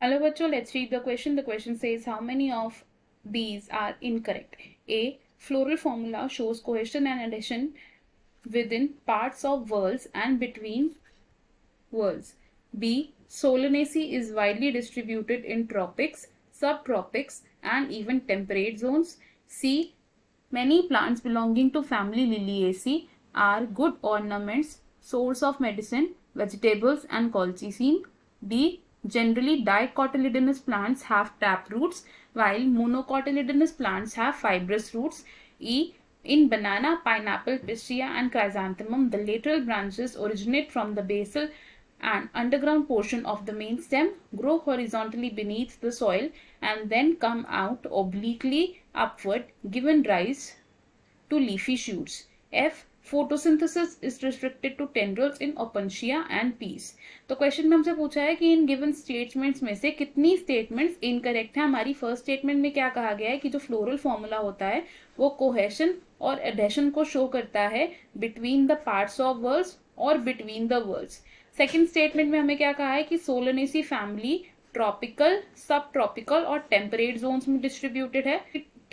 Hello, bachcho, let's read the question. The question says, how many of these are incorrect? A. Floral formula shows cohesion and adhesion within parts of whorls and between whorls. B. Solanaceae is widely distributed in tropics, subtropics, and even temperate zones. C. Many plants belonging to family Liliaceae are good ornaments, source of medicine, vegetables, and colchicine. D. Generally, dicotyledonous plants have tap roots, while monocotyledonous plants have fibrous roots. E. In banana, pineapple, pistia, and chrysanthemum, the lateral branches originate from the basal and underground portion of the main stem, grow horizontally beneath the soil, and then come out obliquely upward, giving rise to leafy shoots. F. Photosynthesis is restricted to tendrils in Opuntia and peas. तो question में हमसे पूछा है कि in given statements में से कितनी statements incorrect है। हमारी फर्स्ट स्टेटमेंट में क्या कहा गया है कि जो फ्लोरल फॉर्मूला होता है वो कोहेशन और एडेशन को शो करता है between the parts of words और between the words. Second statement में हमें क्या कहा है कि Solanaceae family tropical, subtropical और टेम्परेट जोन्स में डिस्ट्रीब्यूटेड है।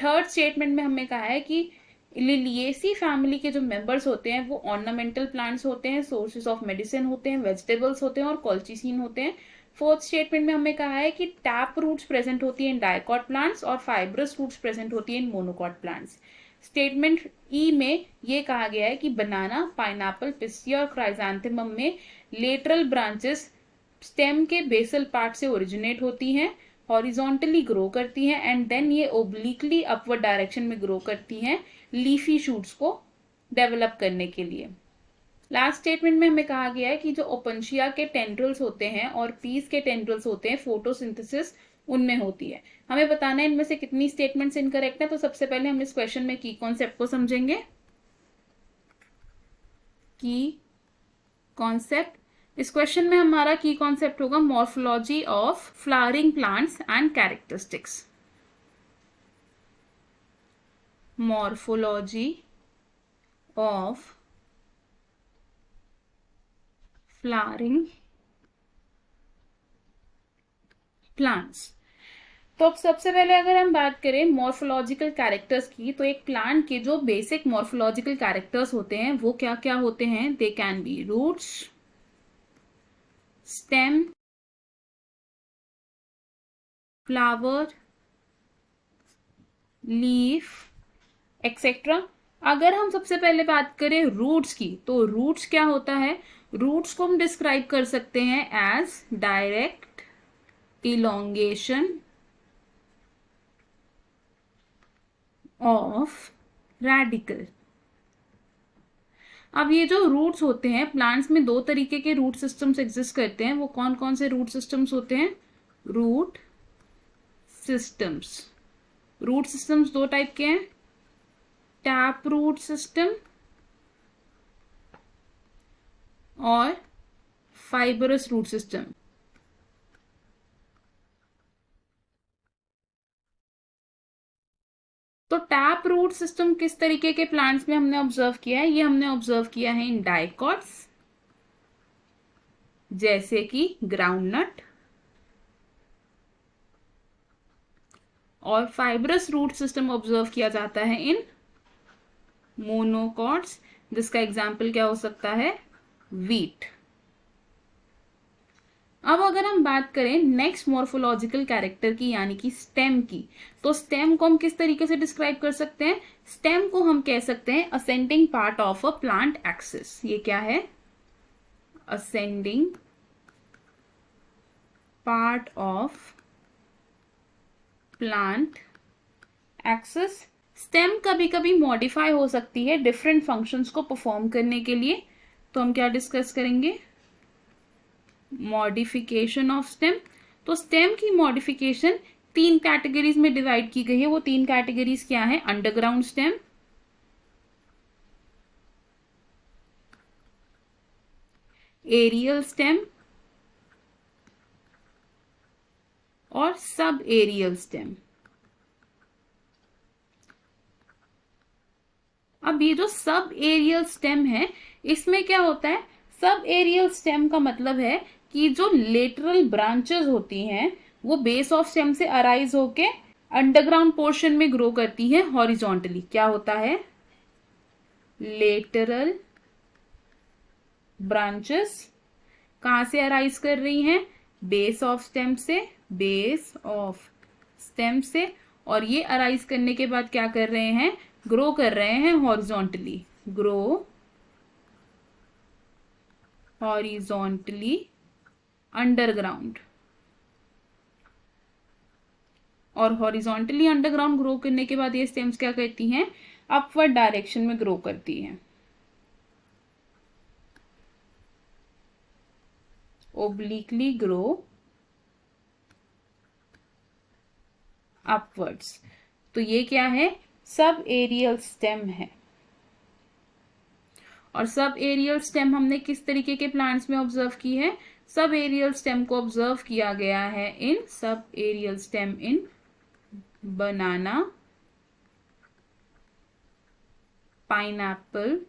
थर्ड स्टेटमेंट में हमें कहा है कि लिलिएसी फैमिली के जो मेंबर्स होते हैं वो ऑर्नामेंटल प्लांट्स होते हैं, सोर्सेज ऑफ मेडिसिन होते हैं, वेजिटेबल्स होते हैं और कॉल्चिसिन होते हैं। फोर्थ स्टेटमेंट में हमें कहा है कि टैप रूट्स प्रेजेंट होती है इन डाइकॉट प्लांट्स और फाइब्रस रूट्स प्रेजेंट होती है इन मोनोकॉट प्लांट्स। स्टेटमेंट ई में ये कहा गया है कि बनाना, पाइनएप्पल, पिस्टिया और क्राइजैंथेमम में लेटरल ब्रांचेस स्टेम के बेसल पार्ट से ओरिजिनेट होती हैं, हॉरिजॉन्टली ग्रो करती हैं एंड देन ये ओब्लिकली अपवर्ड डायरेक्शन में ग्रो करती हैं लीफी शूट्स को डेवलप करने के लिए। लास्ट स्टेटमेंट में हमें कहा गया है कि जो ओपनशिया के टेंड्रल्स होते हैं और पीस के टेंड्रल्स होते हैं, फोटोसिंथेसिस उनमें होती है। हमें बताना है इनमें से कितनी स्टेटमेंट्स इनकरेक्ट है। तो सबसे पहले हम इस क्वेश्चन में की कॉन्सेप्ट को समझेंगे। की कॉन्सेप्ट, इस क्वेश्चन में हमारा की कॉन्सेप्ट होगा morphology of flowering plants and characteristics. Morphology of flowering plants. तो अब सबसे पहले अगर हम बात करें मॉर्फोलॉजिकल कैरेक्टर्स की, तो एक प्लांट के जो बेसिक मॉर्फोलॉजिकल कैरेक्टर्स होते हैं वो क्या क्या होते हैं? They can be roots, stem, flower, leaf etcetera. अगर हम सबसे पहले बात करें रूट्स की, तो रूट्स क्या होता है? रूट्स को हम डिस्क्राइब कर सकते हैं as direct elongation of radical. अब ये जो रूट्स होते हैं, प्लांट्स में दो तरीके के रूट सिस्टम्स एग्जिस्ट करते हैं। वो कौन कौन से रूट सिस्टम्स होते हैं? Root systems. रूट सिस्टम्स दो टाइप के हैं, टैप रूट सिस्टम और फाइबरस रूट सिस्टम। तो टैप रूट सिस्टम किस तरीके के प्लांट्स में हमने ऑब्जर्व किया है? ये हमने ऑब्जर्व किया है इन डाइकॉट्स, जैसे कि ग्राउंडनट, और फाइब्रस रूट सिस्टम ऑब्जर्व किया जाता है इन मोनोकॉट्स, जिसका एग्जाम्पल क्या हो सकता है? वीट। अब अगर हम बात करें नेक्स्ट मॉर्फोलॉजिकल कैरेक्टर की, यानी कि स्टेम की, तो स्टेम को हम किस तरीके से डिस्क्राइब कर सकते हैं? स्टेम को हम कह सकते हैं ascending part of a plant axis. ये क्या है? Ascending part of plant axis. Stem कभी कभी मॉडिफाई हो सकती है डिफरेंट फंक्शंस को परफॉर्म करने के लिए। तो हम क्या डिस्कस करेंगे? Modification of stem. तो स्टेम की मॉडिफिकेशन तीन कैटेगरीज में डिवाइड की गई है। वो तीन कैटेगरीज क्या है? अंडरग्राउंड स्टेम, एरियल स्टेम और सब एरियल स्टेम। अब ये जो सब एरियल स्टेम है, इसमें क्या होता है? सब एरियल स्टेम का मतलब है कि जो लेटरल ब्रांचेस होती हैं वो बेस ऑफ स्टेम से अराइज होके अंडरग्राउंड पोर्शन में ग्रो करती है हॉरिजॉन्टली। क्या होता है? लेटरल ब्रांचेस कहाँ से अराइज कर रही हैं? बेस ऑफ स्टेम से, बेस ऑफ स्टेम से, और ये अराइज करने के बाद क्या कर रहे हैं? ग्रो कर रहे हैं हॉरिजॉन्टली, ग्रो हॉरिजॉन्टली अंडरग्राउंड। और हॉरिजॉन्टली अंडरग्राउंड ग्रो करने के बाद ये स्टेम्स क्या करती हैं? अपवर्ड डायरेक्शन में ग्रो करती हैं, ओब्लिकली ग्रो अपवर्ड्स। तो ये क्या है? सब एरियल स्टेम है। और सब एरियल स्टेम हमने किस तरीके के प्लांट्स में ऑब्जर्व की है? सब एरियल स्टेम को ऑब्जर्व किया गया है इन सब aerial stem in banana, pineapple,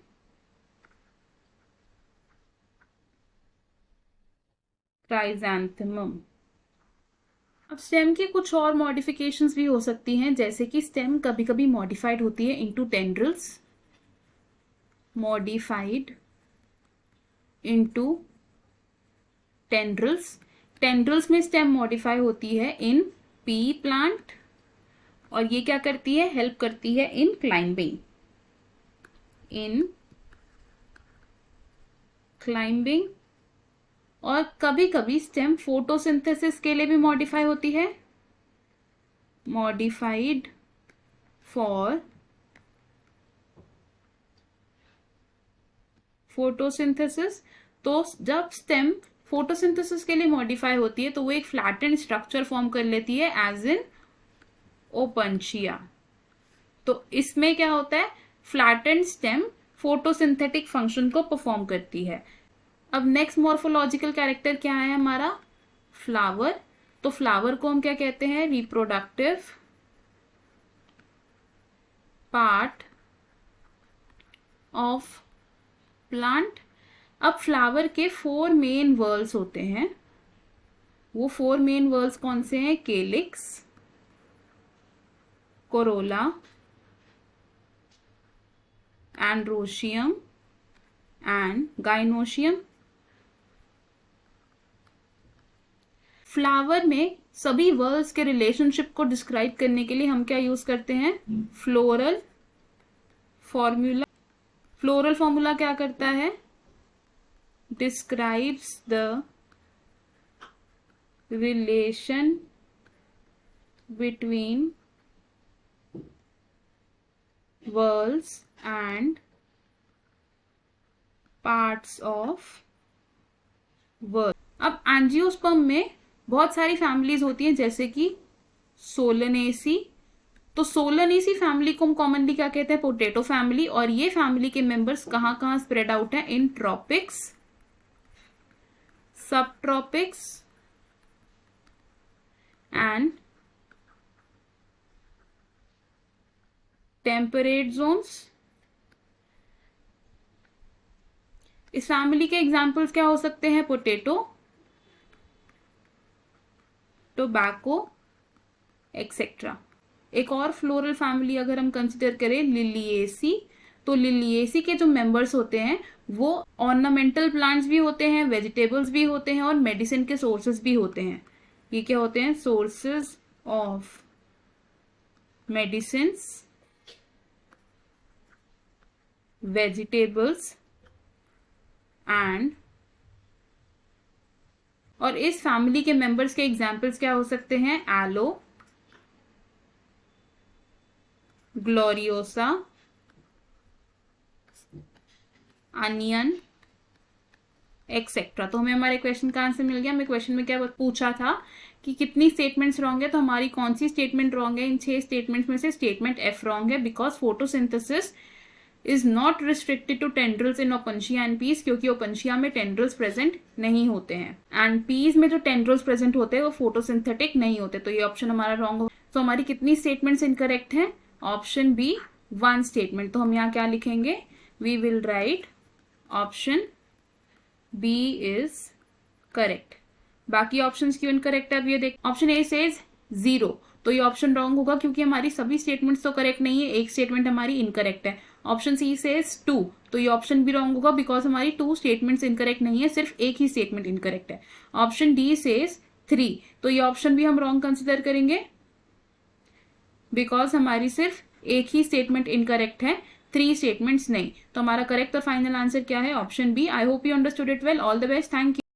chrysanthemum. अब स्टेम की कुछ और मॉडिफिकेशंस भी हो सकती हैं, जैसे कि स्टेम कभी कभी मॉडिफाइड होती है into tendrils, modified into tendrils. Tendrils में स्टेम मॉडिफाई होती है इन पी प्लांट, और ये क्या करती है? हेल्प करती है इन क्लाइंबिंग, इन क्लाइंबिंग। और कभी कभी स्टेम फोटोसिंथेसिस के लिए भी मॉडिफाई होती है, मॉडिफाइड फॉर फोटोसिंथेसिस। तो जब स्टेम फोटोसिंथेसिस के लिए मॉडिफाई होती है तो वो एक फ्लैटेंड स्ट्रक्चर फॉर्म कर लेती है, एज इन ओपनशिया। तो इसमें क्या होता है? फ्लैटेंड स्टेम फोटोसिंथेटिक फंक्शन को परफॉर्म करती है। अब नेक्स्ट मॉर्फोलॉजिकल कैरेक्टर क्या है हमारा? फ्लावर। तो फ्लावर को हम क्या कहते हैं? Reproductive part of plant. अब फ्लावर के 4 मेन वर्ल्स होते हैं। वो 4 मेन वर्ल्स कौन से हैं? केलिक्स, Corolla, androecium and gynoecium. Flower में सभी वर्ल्स के रिलेशनशिप को डिस्क्राइब करने के लिए हम क्या यूज करते हैं? Floral formula. फ्लोरल फॉर्मूला क्या करता है? Describes the relation between whorls and parts of whorl. अब एंजियोस्पर्म में बहुत सारी फैमिलीज होती हैं, जैसे कि सोलनेसी। तो सोलनेसी फैमिली को हम कॉमनली क्या कहते हैं? Potato family. और ये फैमिली के मेंबर्स कहां कहां स्प्रेड आउट हैं? इन ट्रॉपिक्स, सब ट्रॉपिक्स एंड टेम्परेट जोन्स। इस फैमिली के एग्जाम्पल्स क्या हो सकते हैं? Potato, tobacco, etcetera. एक और फ्लोरल फैमिली अगर हम कंसिडर करें, लिलिएसी। तो लिलिएसी के जो मेंबर्स होते हैं वो ऑर्नामेंटल प्लांट्स भी होते हैं, वेजिटेबल्स भी होते हैं, और मेडिसिन के सोर्सेज भी होते हैं। ये क्या होते हैं? Sources of medicine, vegetables and. और इस फैमिली के मेंबर्स के एग्जाम्पल्स क्या हो सकते हैं? Aloe, gloriosa, onion, etcetera. तो हमें हमारे क्वेश्चन का आंसर मिल गया। हमें क्वेश्चन में क्या पूछा था कि कितनी स्टेटमेंट्स रॉन्ग है, तो हमारी कौन सी स्टेटमेंट रॉन्ग है? इन 6 स्टेटमेंट्स में से स्टेटमेंट एफ रॉन्ग है, because photosynthesis is not restricted to tendrils in opuntia and peas, क्योंकि ओपनशिया में टेंड्रिल्स प्रेजेंट नहीं होते हैं, एंड पीस में जो टेंड्रिल्स प्रेजेंट होते हैं वो फोटोसिंथेटिक नहीं होते। तो ये ऑप्शन हमारा रॉन्ग हो। तो हमारी कितनी स्टेटमेंट्स इनकरेक्ट हैं? Option B 1 statement. तो हम यहाँ क्या लिखेंगे? We will write option B is correct. बाकी ऑप्शंस क्यों इनकरेक्ट है अब ये देख। ऑप्शन ए सेज 0, तो ये ऑप्शन रॉन्ग होगा क्योंकि हमारी सभी स्टेटमेंट्स तो करेक्ट नहीं है, एक स्टेटमेंट हमारी इनकरेक्ट है। ऑप्शन सी सेज 2, तो ये ऑप्शन भी रॉन्ग होगा बिकॉज हमारी 2 स्टेटमेंट्स इनकरेक्ट नहीं है, सिर्फ एक ही स्टेटमेंट इनकरेक्ट है। ऑप्शन डी सेज 3, तो ये ऑप्शन भी हम रॉन्ग कंसिडर करेंगे बिकॉज हमारी सिर्फ एक ही स्टेटमेंट इनकरेक्ट है, 3 स्टेटमेंट्स नहीं। तो हमारा करेक्ट और फाइनल आंसर क्या है? Option B. I hope you understood it well. All the best. Thank you.